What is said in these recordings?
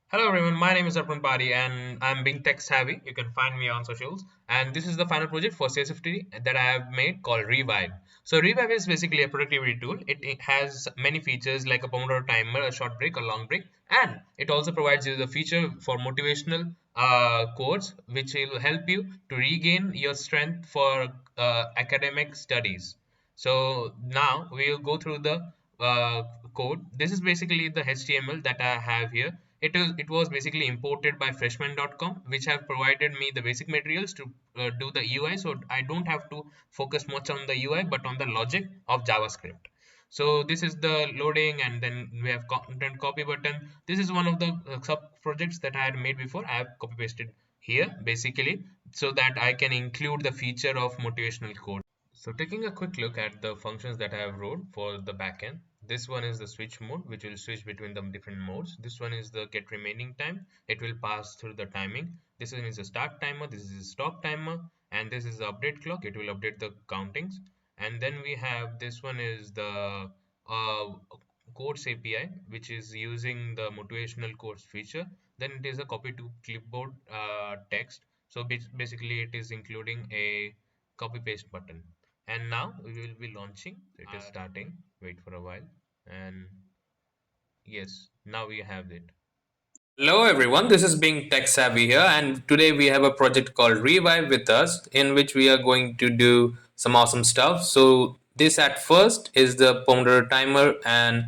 Hello everyone, my name is Arpan Padhi and I'm being tech savvy. You can find me on socials. And this is the final project for CS50 that I have made called Revive. So Revive is basically a productivity tool. It has many features like a Pomodoro timer, a short break, a long break, and it also provides you the feature for motivational quotes, which will help you to regain your strength for academic studies. So now we'll go through the code. This is basically the HTML that I have here. It was basically imported by freshman.com, which have provided me the basic materials to do the UI, so I don't have to focus much on the UI but on the logic of JavaScript. So this is the loading, and then we have content copy button. This is one of the sub projects that I had made before. I have copy pasted here basically so that I can include the feature of motivational code. So taking a quick look at the functions that I have wrote for the backend. This one is the switch mode, which will switch between the different modes. This one is the get remaining time. It will pass through the timing. This one is a start timer. This is a stop timer, and this is the update clock. It will update the countings. And then we have this one is the codes API, which is using the motivational codes feature. Then it is a copy to clipboard text. So basically, it is including a copy paste button. And now we will be launching. It is starting. Wait for a while. And yes, now we have it. Hello everyone, this is Being Tech Savvy here, and today we have a project called Revive with us, in which we are going to do some awesome stuff. So this at first is the Pomodoro timer, and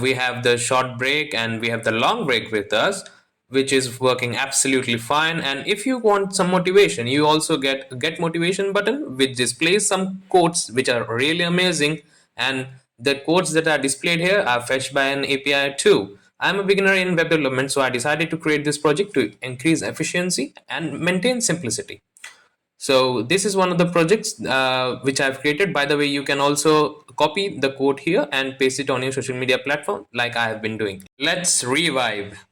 we have the short break and we have the long break with us, which is working absolutely fine. And if you want some motivation, you also get motivation button, which displays some quotes which are really amazing, and the quotes that are displayed here are fetched by an API too. I'm a beginner in web development, so I decided to create this project to increase efficiency and maintain simplicity. So this is one of the projects which I've created. By the way, you can also copy the code here and paste it on your social media platform like I have been doing. Let's revive.